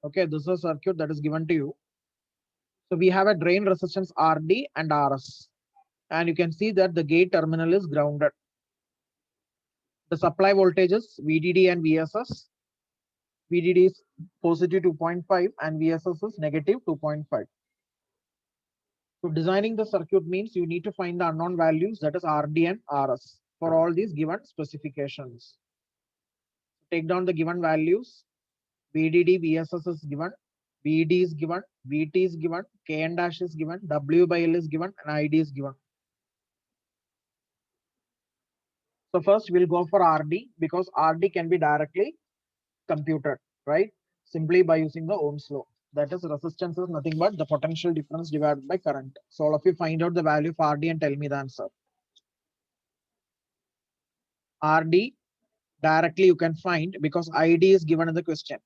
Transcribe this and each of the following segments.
Okay, this is a circuit that is given to you. So we have a drain resistance RD and RS. And you can see that the gate terminal is grounded. The supply voltages VDD and VSS. VDD is positive 2.5 and VSS is negative 2.5. So designing the circuit means you need to find the unknown values, that is RD and RS, for all these given specifications. Take down the given values. VDD, VSS is given, VD is given, VT is given, Kn dash is given, W by L is given, and ID is given. So first we'll go for RD because RD can be directly computed, right? Simply by using the Ohm's law. That is, resistance is nothing but the potential difference divided by current. So all of you find out the value of RD and tell me the answer. RD directly you can find because ID is given in the question.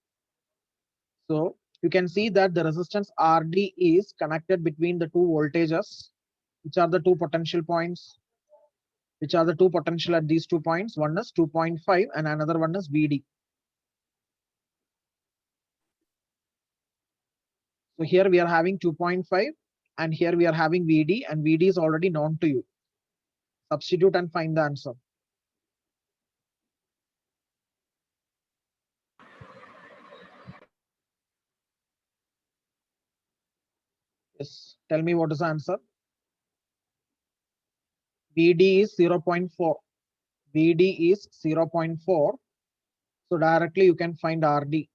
So you can see that the resistance RD is connected between the two voltages, which are the two potential points, which are the two potential at these 2 points. One is 2.5 and another one is VD. So here we are having 2.5 and here we are having VD, and VD is already known to you. Substitute and find the answer. Yes, tell me what is the answer. VD is 0.4. VD is 0.4. So directly you can find RD.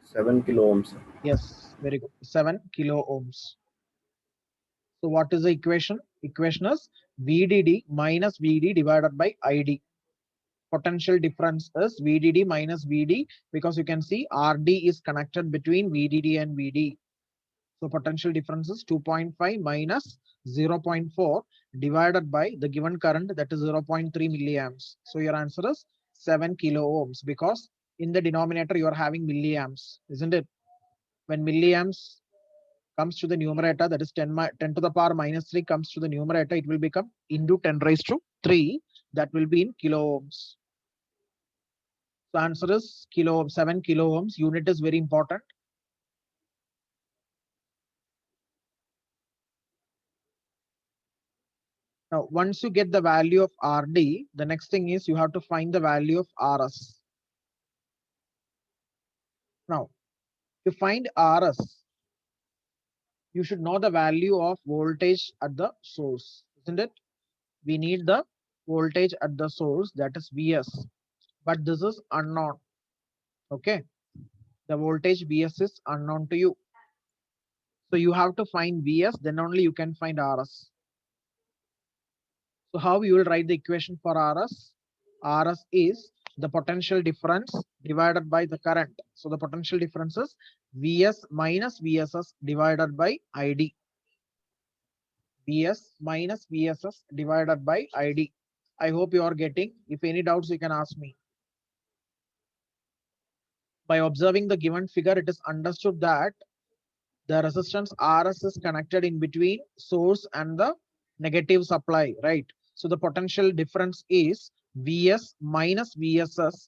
7 kilo ohms. Yes, very good. 7 kilo ohms. So what is the equation? Equation is VDD minus VD divided by ID. Potential difference is VDD minus VD because you can see RD is connected between VDD and VD. So potential difference is 2.5 minus 0.4 divided by the given current, that is 0.3 milliamps. So your answer is 7 kilo ohms because in the denominator you are having milliamps, isn't it? When milliamps comes to the numerator, that is 10 to the power minus 3 comes to the numerator, it will become into 10 raised to 3. That will be in kilo ohms. So answer is 7 kilo ohms. Unit is very important. Now, once you get the value of RD, the next thing is you have to find the value of RS. Now, to find RS, you should know the value of voltage at the source, isn't it? We need the voltage at the source, that is Vs, but this is unknown. Okay, the voltage Vs is unknown to you. So you have to find Vs, then only you can find Rs. So how you will write the equation for Rs? Rs is the potential difference divided by the current. So the potential difference is Vs minus Vss divided by ID. Vs minus Vss divided by ID. I hope you are getting. If any doubts, you can ask me. By observing the given figure, it is understood that the resistance Rs is connected in between source and the negative supply, right? So the potential difference is Vs minus Vss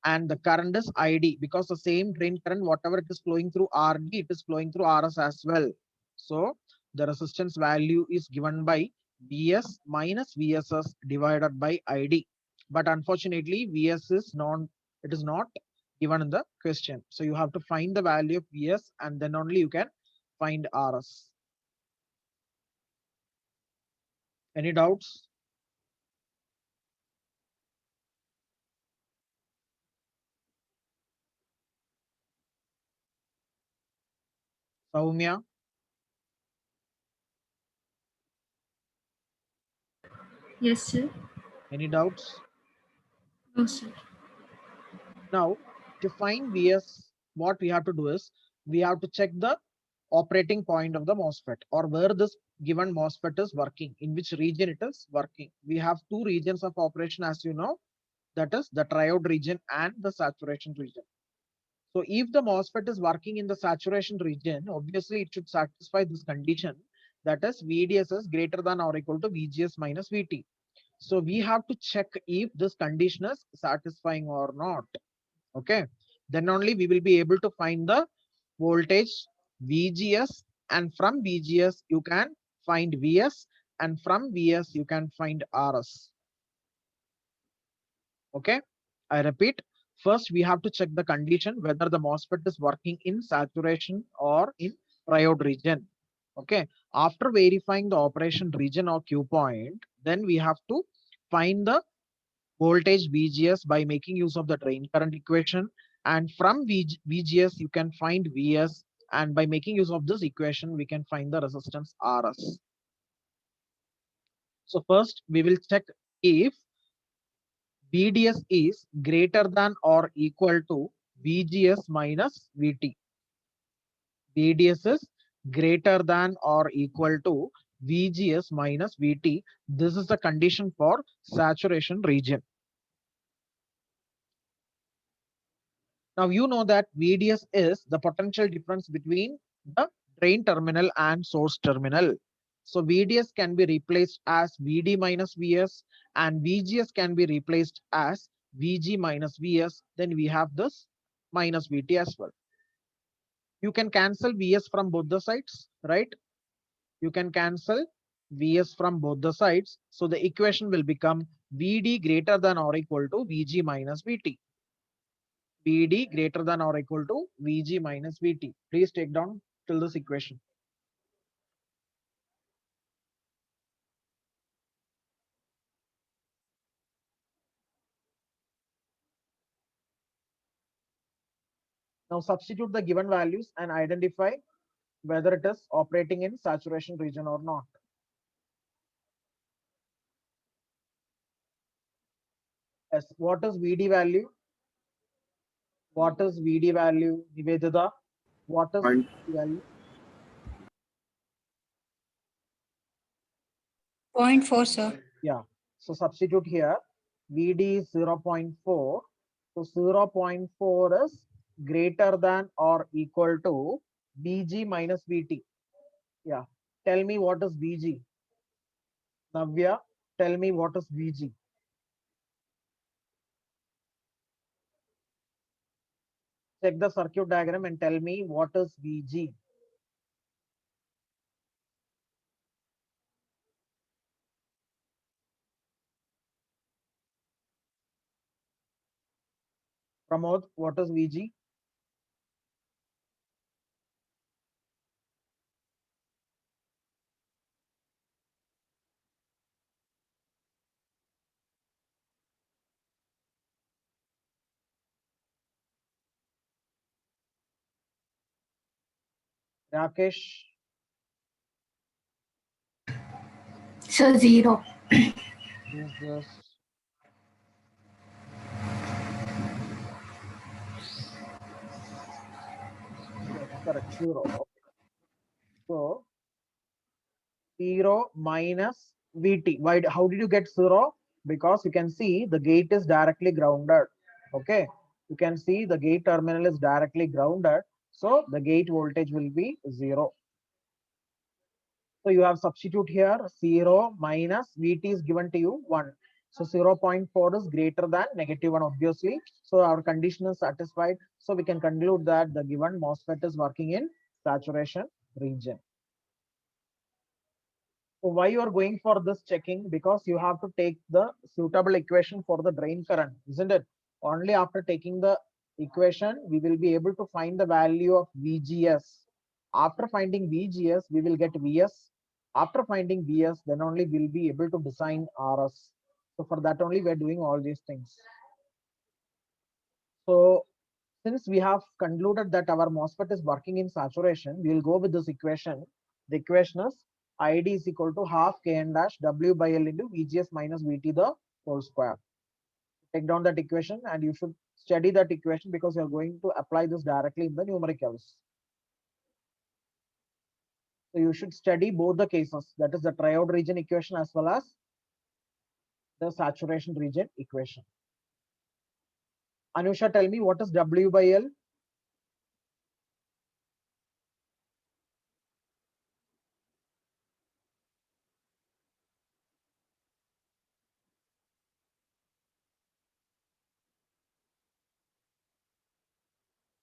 and the current is ID because the same drain current, whatever it is flowing through RD, it is flowing through Rs as well. So the resistance value is given by Vs minus Vss divided by ID. But unfortunately, Vs is it is not given in the question. So you have to find the value of Vs and then only you can find Rs. Any doubts? Saumya? Yes, sir. Any doubts? No, sir. Now, to find Vs, what we have to do is we have to check the operating point of the MOSFET or where this given MOSFET is working, in which region it is working. We have two regions of operation, as you know, that is the triode region and the saturation region. So if the MOSFET is working in the saturation region, obviously it should satisfy this condition, that is VDS is greater than or equal to VGS minus VT. So we have to check if this condition is satisfying or not. Okay. then only we will be able to find the voltage VGS, and from VGS you can find VS, and from VS you can find RS. Okay, I repeat, first we have to check the condition whether the MOSFET is working in saturation or in triode region. Okay, after verifying the operation region or Q point, then we have to find the voltage VGS by making use of the drain current equation, and from VGS you can find VS, and by making use of this equation we can find the resistance RS. So first we will check if VDS is greater than or equal to VGS minus VT. VDS is greater than or equal to VGS minus VT. This is the condition for saturation region. Now you know that VDS is the potential difference between the drain terminal and source terminal. So VDS can be replaced as VD minus VS, and VGS can be replaced as VG minus VS. Then we have this minus VT as well. You can cancel VS from both the sides, right? You can cancel VS from both the sides. So the equation will become VD greater than or equal to VG minus VT. VD greater than or equal to VG minus VT. Please take down till this equation. Now substitute the given values and identify whether it is operating in saturation region or not. Yes, what is VD value? What is VD value, Nivedita? What is Point. VD value? 0.4, sir. Yeah, so substitute here. VD is 0.4. So 0.4 is greater than or equal to VG minus VT. Yeah, tell me what is VG. Navya, tell me what is VG. Check the circuit diagram and tell me what is VG. Pramod, what is VG? Rakesh, So 0. is this? Yes, correct, 0. Okay. So 0 minus VT. Why? How did you get 0? Because you can see the gate is directly grounded. Okay, you can see the gate terminal is directly grounded. So the gate voltage will be 0. So you have substitute here 0 minus VT is given to you 1. So 0.4 is greater than -1 obviously. So our condition is satisfied. So we can conclude that the given MOSFET is working in saturation region. So why you are going for this checking? Because you have to take the suitable equation for the drain current, isn't it? Only after taking the equation, we will be able to find the value of VGS. After finding VGS, we will get VS. After finding VS, then only we'll be able to design RS. So for that only we're doing all these things. So since we have concluded that our MOSFET is working in saturation, we will go with this equation. The equation is ID is equal to half Kn dash W by L into VGS minus VT the whole square. Take down that equation and you should study that equation because you're going to apply this directly in the numericals. So you should study both the cases, that is the triode region equation as well as the saturation region equation. Anusha, tell me what is W by L?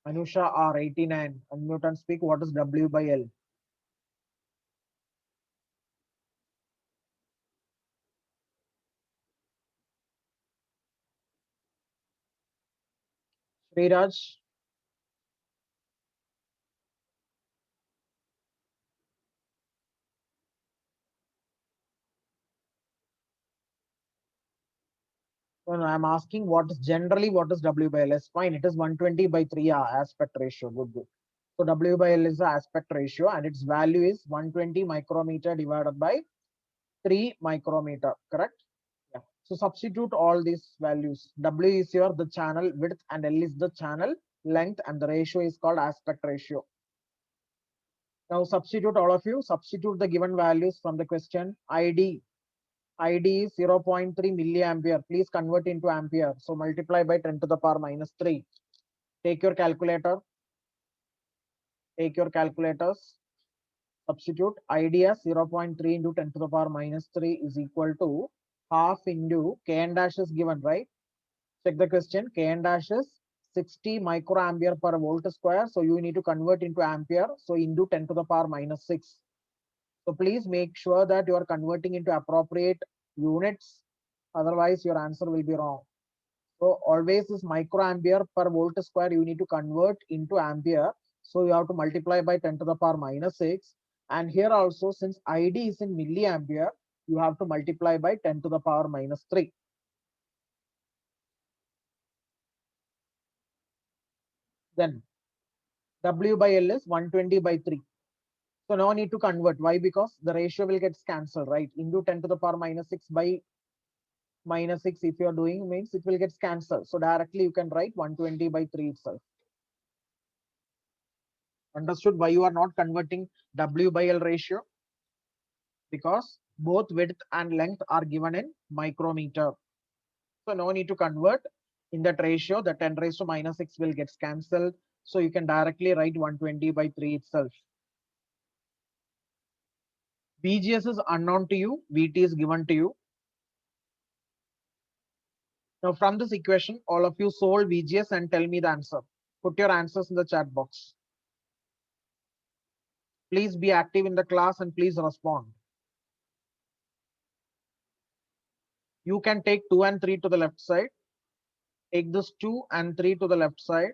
Anusha R89. Unmute and speak. What is W by L? Sriraj. No, I'm asking what is generally what is W by L? Is fine. It is 120 by 3 aspect ratio. Good, good. So W by L is the aspect ratio and its value is 120 micrometer divided by 3 micrometer. Correct? Yeah. So substitute all these values. W is your the channel width and L is the channel length and the ratio is called aspect ratio. Now substitute all of you. Substitute the given values from the question. ID is 0.3 milliampere. Please convert into ampere. So multiply by 10 to the power minus 3. Take your calculator. Take your calculators. Substitute ID as 0.3 into 10 to the power minus 3 is equal to half into K n dash is given, right? Check the question. K n dash is 60 microampere per volt square. So you need to convert into ampere. So into 10 to the power minus 6. So please make sure that you are converting into appropriate units. Otherwise, your answer will be wrong. So always this microampere per volt square, you need to convert into ampere. So you have to multiply by 10 to the power minus 6. And here also, since ID is in milliampere, you have to multiply by 10 to the power minus 3. Then W by L is 120 by 3. So now I need to convert. Why? Because the ratio will get cancelled, right? Into 10 to the power minus 6 by minus 6 if you are doing means it will get cancelled. So directly you can write 120 by 3 itself. Understood why you are not converting W by L ratio? Because both width and length are given in micrometer. So no need to convert in that ratio. The 10 raised to minus 6 will get cancelled. So you can directly write 120 by 3 itself. VGS is unknown to you. VT is given to you. Now from this equation, all of you solve VGS and tell me the answer. Put your answers in the chat box. Please be active in the class and please respond. You can take 2 and 3 to the left side. Take this 2 and 3 to the left side.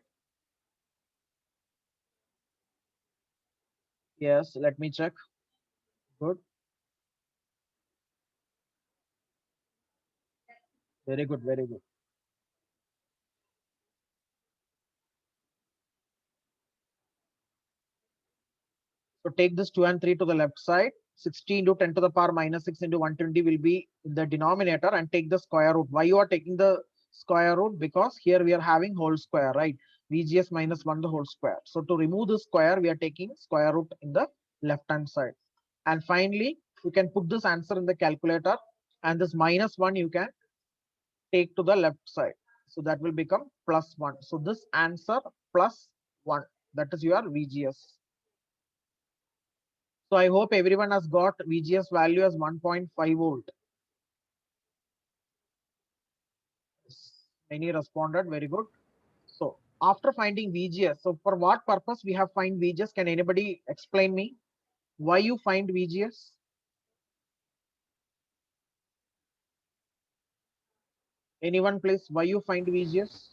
Yes, let me check. Good. Very good, very good. So take this 2 and 3 to the left side. 60 into 10 to the power minus 6 into 120 will be in the denominator and take the square root. Why you are taking the square root? Because here we are having whole square, right? VGS minus 1 the whole square. So to remove the square, we are taking square root in the left hand side. And finally, you can put this answer in the calculator and this minus 1 you can take to the left side. So that will become plus 1. So this answer plus 1, that is your VGS. So I hope everyone has got VGS value as 1.5 volt. Many responded, very good. So after finding VGS, so for what purpose we have find VGS? Can anybody explain me why you find VGS? Anyone please, why you find VGS?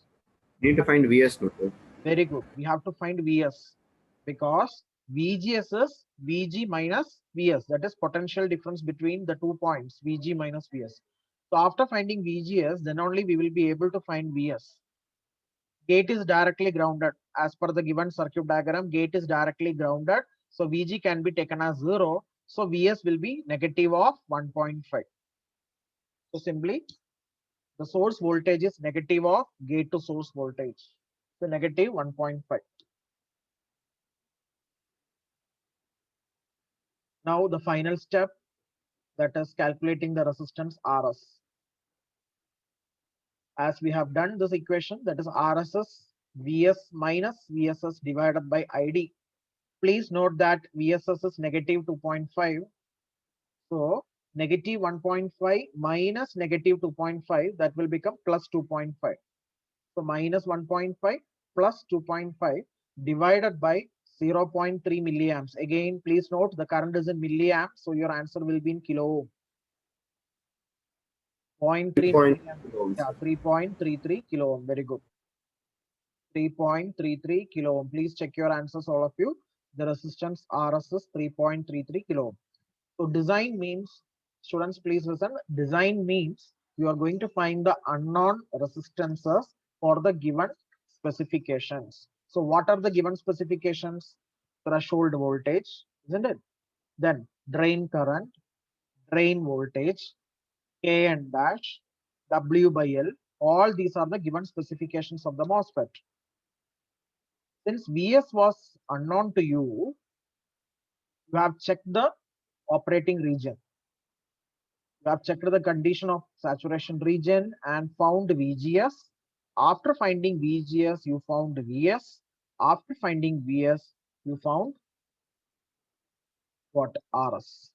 Need to find VS node. Very good. We have to find VS because VGS is VG minus VS. That is potential difference between the 2 points, VG minus VS. So after finding VGS, then only we will be able to find VS. Gate is directly grounded. As per the given circuit diagram, gate is directly grounded. So VG can be taken as 0. So VS will be negative of 1.5. So simply the source voltage is negative of gate to source voltage. So negative 1.5. Now the final step, that is calculating the resistance RS. As we have done this equation, that is RS is VS minus VSS divided by ID. Please note that VSS is negative 2.5. So negative 1.5 minus negative 2.5, that will become plus 2.5. So minus 1.5 plus 2.5 divided by 0.3 milliamps. Again, please note the current is in milliamps, so your answer will be in kilo ohm. 0.3 milliamps. ohms. Yeah, 3.33 kilo ohm. Very good. 3.33 kilo ohm. Please check your answers, all of you. The resistance RS is 3.33 kilo ohm. So design means, students, please listen. Design means you are going to find the unknown resistances for the given specifications. So what are the given specifications? Threshold voltage, isn't it? Then drain current, drain voltage, Kn dash, W by L. All these are the given specifications of the MOSFET. Since Vs was unknown to you, you have checked the operating region. You have checked the condition of saturation region and found VGS. After finding VGS, you found Vs. After finding Vs, you found what? RS.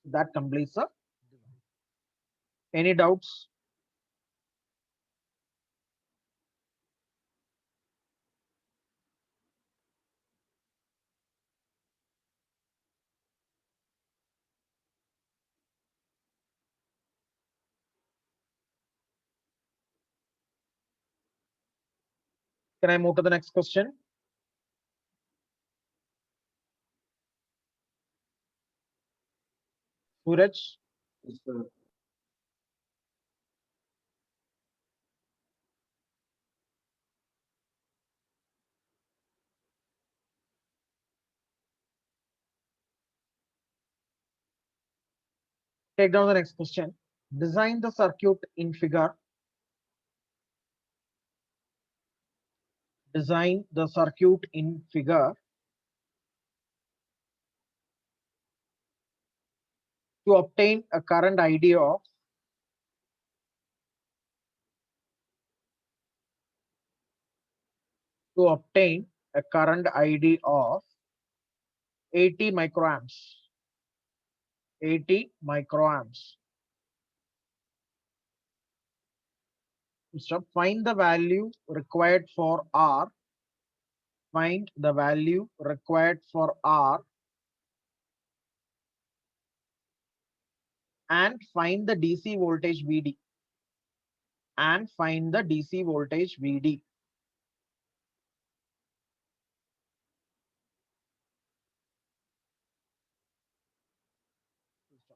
That completes the. Any doubts? Can I move to the next question? Suraj, Yes, sir. take down the next question. Design the circuit in figure. Design the circuit in figure to obtain a current ID of 80 microamps. 80 microamps. So find the value required for R. Find the value required for R and find the DC voltage VD. And find the DC voltage VD.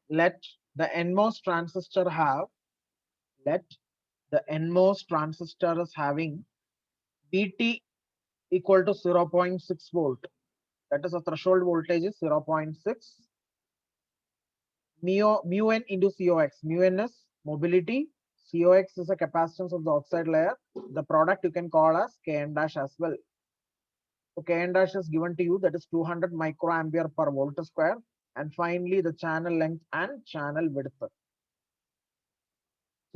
Let the NMOS transistor have, let the NMOS transistor is having VT equal to 0.6 volt. That is, a threshold voltage is 0.6. Mu n into COX. Mu n is mobility. COX is a capacitance of the oxide layer. The product you can call as Kn dash as well. So Kn dash is given to you, that is 200 microampere per volt square. And finally, the channel length and channel width.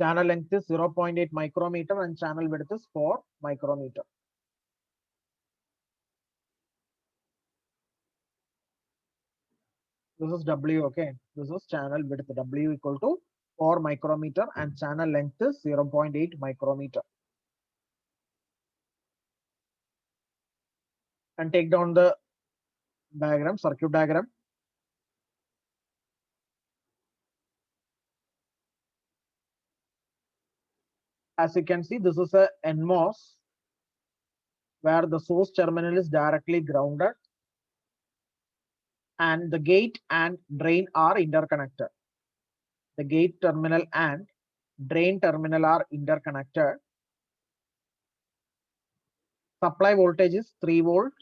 Channel length is 0.8 micrometer and channel width is 4 micrometer. This is W, okay. This is channel width, W equal to 4 micrometer and channel length is 0.8 micrometer. And take down the diagram, circuit diagram. As you can see, this is a NMOS where the source terminal is directly grounded and the gate and drain are interconnected. The gate terminal and drain terminal are interconnected. Supply voltage is 3 volt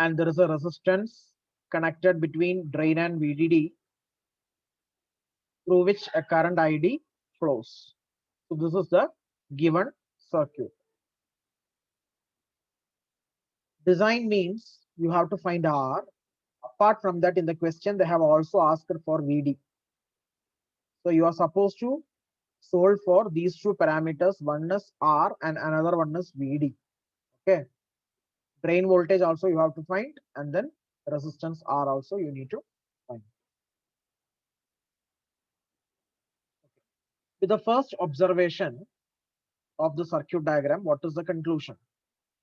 and there is a resistance connected between drain and VDD through which a current ID flows. So this is the given circuit. Design means you have to find R. Apart from that, in the question, they have also asked for VD. So you are supposed to solve for these two parameters. One is R and another one is VD. Okay. Drain voltage also you have to find, and then resistance R also you need to find. With the first observation, of the circuit diagram, what is the conclusion?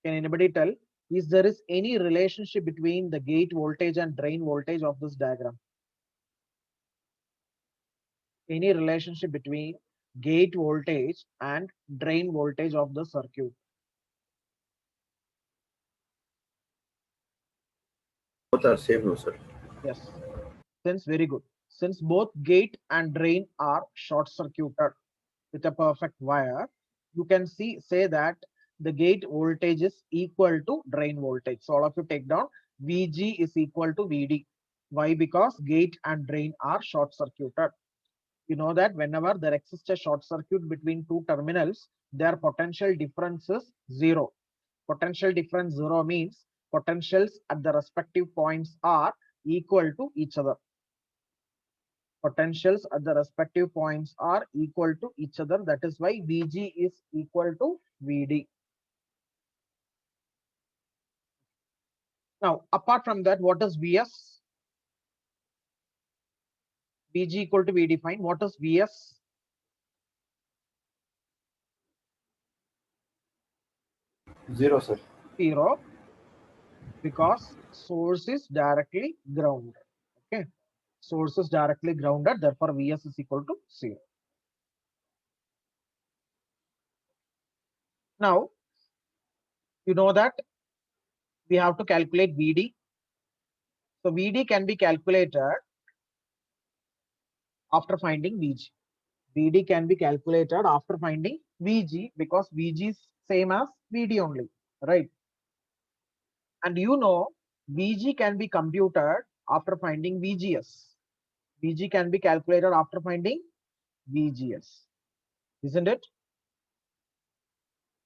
Can anybody tell? Is there is any relationship between the gate voltage and drain voltage of this diagram? Any relationship between gate voltage and drain voltage of the circuit? Both are same, no, sir. Yes. Since very good. Since both gate and drain are short circuited with a perfect wire, you can say that the gate voltage is equal to drain voltage. So all of you take down VG is equal to VD. Why? Because gate and drain are short circuited. You know that whenever there exists a short circuit between two terminals, their potential difference is zero. Potential difference zero means potentials at the respective points are equal to each other. Potentials at the respective points are equal to each other. That is why VG is equal to VD. Now, apart from that, what is VS? VG equal to VD, fine. What is VS? Zero, sir. Zero, because source is directly grounded. Okay, source is directly grounded, therefore VS is equal to 0. Now, you know that we have to calculate VD. So VD can be calculated after finding VG. VD can be calculated after finding VG because VG is same as VD only, right? And you know, VG can be computed after finding VGS. VG can be calculated after finding VGS, isn't it?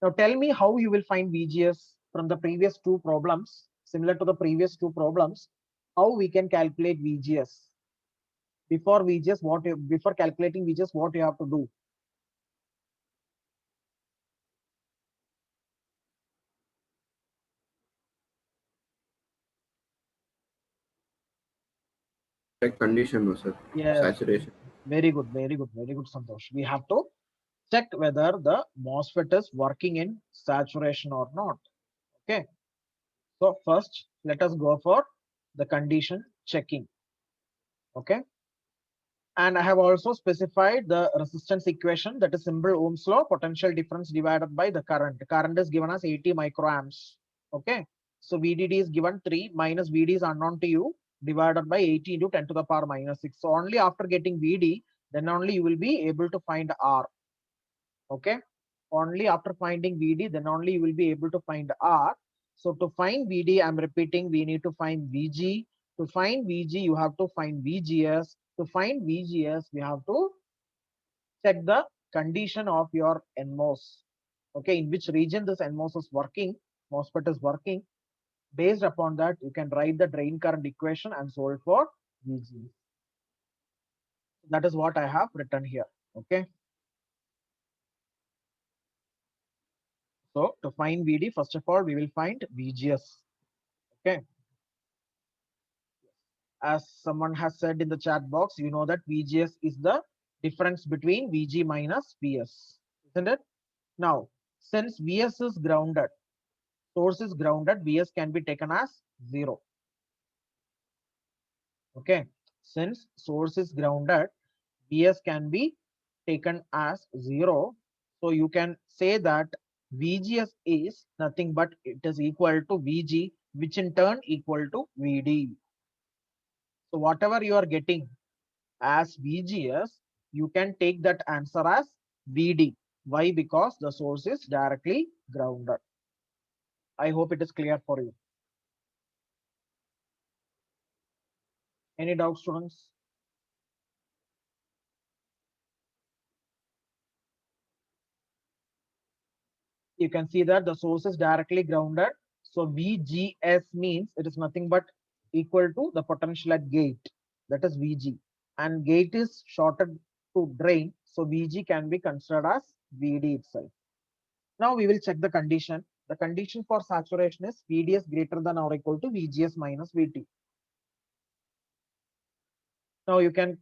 Now tell me how you will find VGS from the previous two problems, similar to the previous two problems, how we can calculate VGS. Before VGS, before calculating VGS, what you have to do? Check condition, no, sir. Yes. Saturation. Very good, Santosh. We have to check whether the MOSFET is working in saturation or not. Okay. So first, let us go for the condition checking. Okay. And I have also specified the resistance equation, that is simple Ohm's law, potential difference divided by the current. The current is given as 80 microamps. Okay. So VDD is given 3 minus VD is unknown to you, divided by 80 into 10 to the power minus 6. So only after getting VD, then only you will be able to find R. Okay. Only after finding VD, then only you will be able to find R. So to find VD, I'm repeating, we need to find VG. To find VG, you have to find VGS. To find VGS, we have to check the condition of your NMOS. Okay, in which region this NMOS is working, MOSFET is working. Based upon that, you can write the drain current equation and solve for VG. That is what I have written here. Okay. So to find VD, first of all, we will find VGS. Okay. As someone has said in the chat box, you know that VGS is the difference between VG minus VS, isn't it? Now, since VS is grounded, source is grounded, VS can be taken as 0. Okay. Since source is grounded, VS can be taken as 0. So you can say that VGS is nothing but it is equal to VG, which in turn equal to VD. So whatever you are getting as VGS, you can take that answer as VD. Why? Because the source is directly grounded. I hope it is clear for you. Any doubts, students? You can see that the source is directly grounded. So VGS means it is nothing but equal to the potential at gate, that is VG. And gate is shorted to drain. So VG can be considered as VD itself. Now we will check the condition. The condition for saturation is VDS greater than or equal to VGS minus VT. Now you can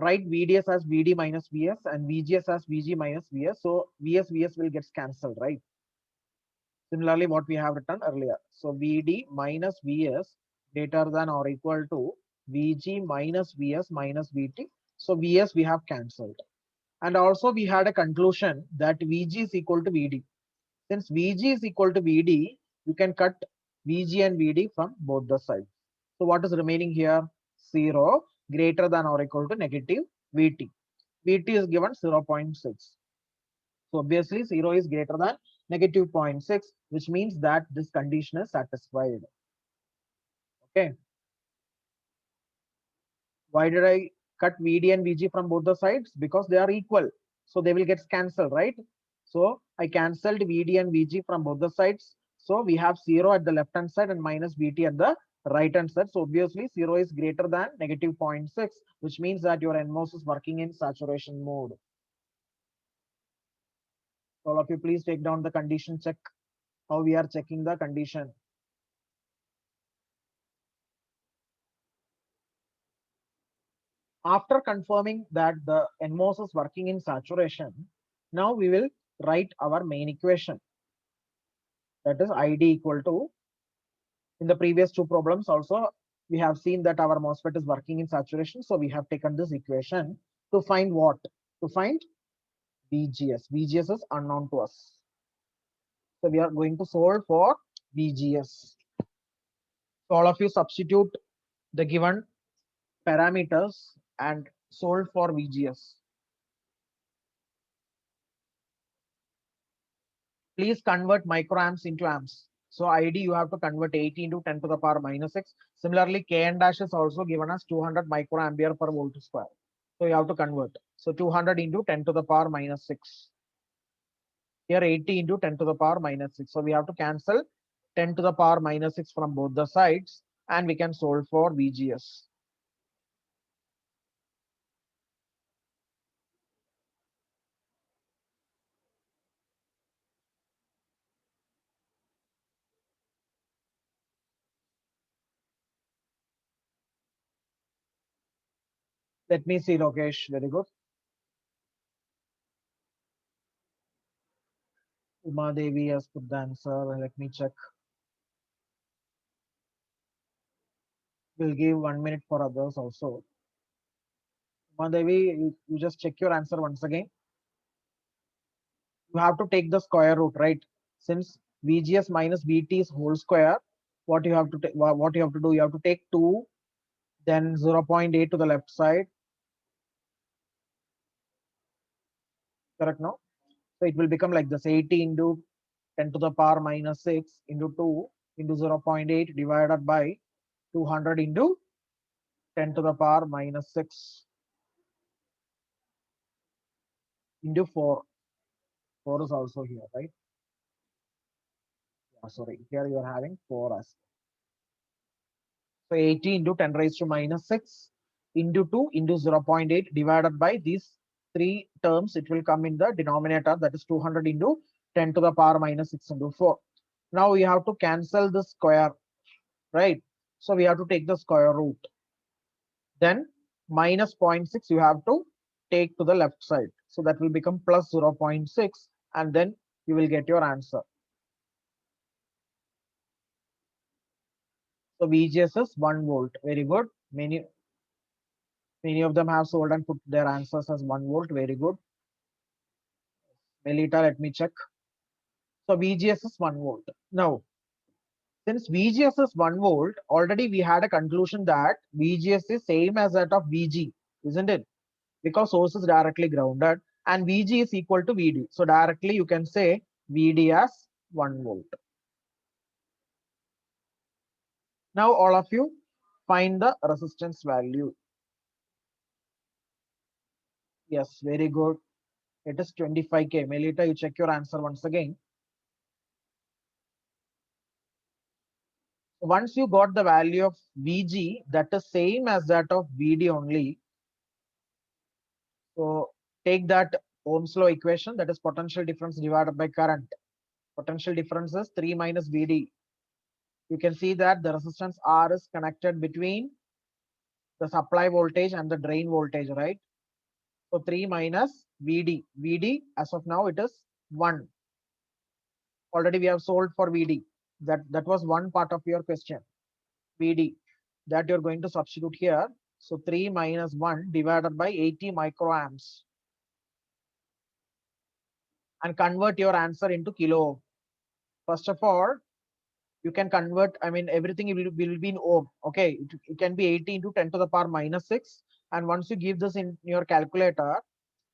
write VDS as VD minus VS and VGS as VG minus VS. So VS will get cancelled, right? Similarly, what we have written earlier. So VD minus VS greater than or equal to VG minus VS minus VT. So VS we have cancelled. And also we had a conclusion that VG is equal to VD. Since VG is equal to VD, you can cut VG and VD from both the sides. So what is remaining here? 0 greater than or equal to negative VT. VT is given 0.6. So obviously 0 is greater than negative 0.6, which means that this condition is satisfied. Okay. Why did I cut VD and VG from both the sides? Because they are equal. So they will get cancelled, right? So I cancelled VD and VG from both the sides. So we have 0 at the left hand side and minus VT at the right hand side. So obviously 0 is greater than negative 0.6, which means that your NMOS is working in saturation mode. All of you, please take down the condition check. How we are checking the condition. After confirming that the NMOS is working in saturation, now we will write our main equation. That is ID equal to, in the previous two problems also, we have seen that our MOSFET is working in saturation. So we have taken this equation to find what? To find VGS. VGS is unknown to us. So we are going to solve for VGS. So all of you substitute the given parameters and solve for VGS. Please convert microamps into amps. So ID you have to convert 80 into 10 to the power minus 6. Similarly, Kn dash is also given as 200 microampere per volt square. So you have to convert. So 200 into 10 to the power minus 6. Here 80 into 10 to the power minus 6. So we have to cancel 10 to the power minus 6 from both the sides and we can solve for VGS. Let me see, Lokesh. Very good. Uma Devi has put the answer. Let me check. We'll give 1 minute for others also. Uma Devi, you just check your answer once again. You have to take the square root, right? Since VGS minus VT is whole square, what you have to do? You have to take 2, then 0.8 to the left side. Correct now? So it will become like this: 80 into 10 to the power minus 6 into 2 into 0.8 divided by 200 into 10 to the power minus 6 into 4. 4 is also here, right? Yeah, sorry, here you are having 4 as. So 80 into 10 raised to minus 6 into 2 into 0.8 divided by these 3 terms. It will come in the denominator, that is 200 into 10 to the power minus 6 into 4. Now we have to cancel the square, right? So we have to take the square root. Then minus 0.6 you have to take to the left side. So that will become plus 0.6 and then you will get your answer. So VGS is 1 volt. Very good. Many of them have solved and put their answers as 1 volt. Very good. Melita, let me check. So VGS is 1 volt. Now, since VGS is 1 volt, already we had a conclusion that VGS is same as that of VG, isn't it? Because source is directly grounded and VG is equal to VD. So directly you can say VD as 1 volt. Now all of you find the resistance value. Yes, very good. It is 25K. Melita, you check your answer once again. Once you got the value of VG, that is same as that of VD only. So take that Ohm's law equation, that is potential difference divided by current. Potential difference is 3 minus VD. You can see that the resistance R is connected between the supply voltage and the drain voltage, right? So 3 minus VD. VD as of now it is 1. Already we have solved for VD. That was one part of your question. VD that you're going to substitute here. So 3 minus 1 divided by 80 microamps. And convert your answer into kilo. First of all, you can convert, I mean, everything will be in ohm. Okay, it can be 80 into 10 to the power minus 6. And once you give this in your calculator,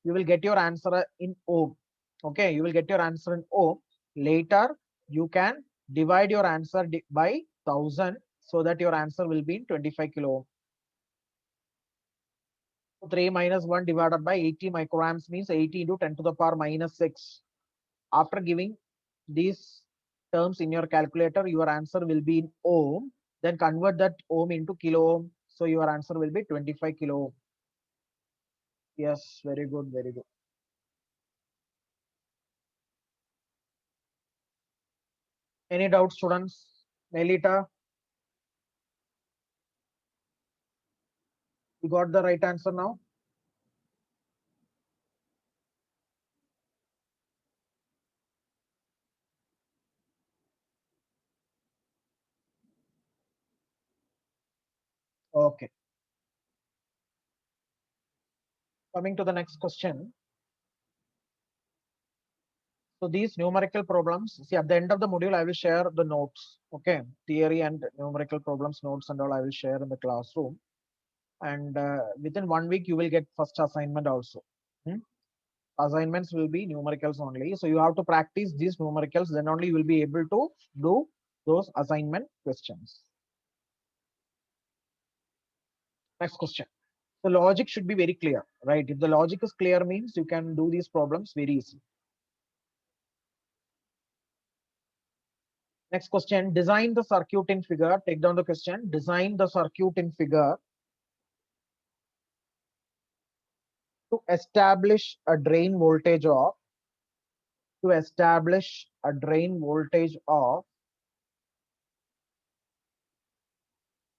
you will get your answer in ohm. Okay, you will get your answer in ohm. Later, you can divide your answer by 1000 so that your answer will be in 25 kilo ohm. 3 minus 1 divided by 80 microamps means 80 into 10 to the power minus 6. After giving these terms in your calculator, your answer will be in ohm. Then convert that ohm into kilo ohm. So your answer will be 25 kilo ohm. Yes, very good, very good. Any doubts, students? Melita, you got the right answer now? Okay. Coming to the next question. So these numerical problems, see at the end of the module, I will share the notes. Okay, theory and numerical problems notes and all I will share in the classroom. And within 1 week, you will get first assignment also. Assignments will be numericals only. So you have to practice these numericals, then only you will be able to do those assignment questions. Next question. The logic should be very clear, right? If the logic is clear means you can do these problems very easily. Next question, design the circuit in figure. Take down the question, design the circuit in figure to establish a drain voltage of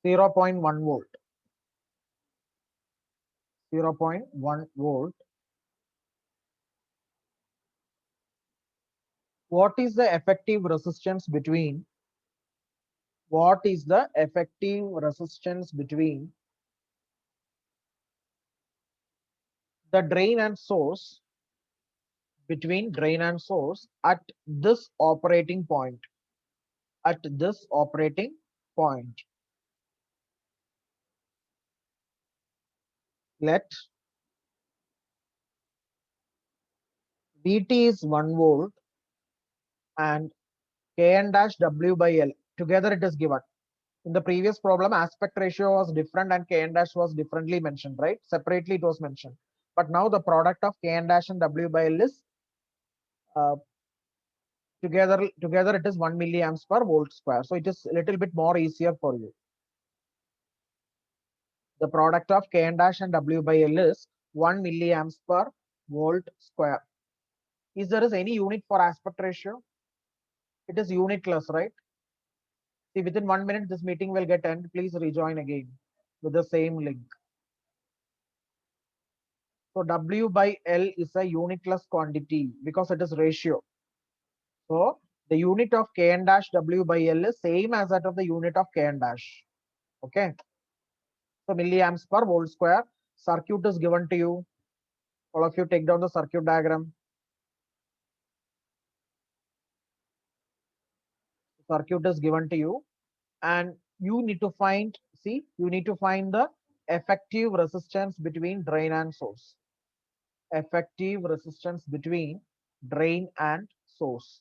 0.1 volt. 0.1 volt. What is the effective resistance between the drain and source at this operating point? Let Vt is 1 volt and Kn dash W by L. Together it is given. In the previous problem, aspect ratio was different and Kn dash was differently mentioned, right? Separately it was mentioned. But now the product of Kn dash and W by L is together it is 1 milliamps per volt square. So it is a little bit more easier for you. The product of Kn dash and W by L is 1 milliamps per volt square. Is there any unit for aspect ratio? It is unitless, right? See, within 1 minute, this meeting will get end. Please rejoin again with the same link. So W by L is a unitless quantity because it is ratio. So the unit of Kn dash W by L is same as that of the unit of Kn dash. Okay. So milliamps per volt square. Circuit is given to you. All of you take down the circuit diagram. Circuit is given to you. And you need to find, see, you need to find the effective resistance between drain and source. Effective resistance between drain and source.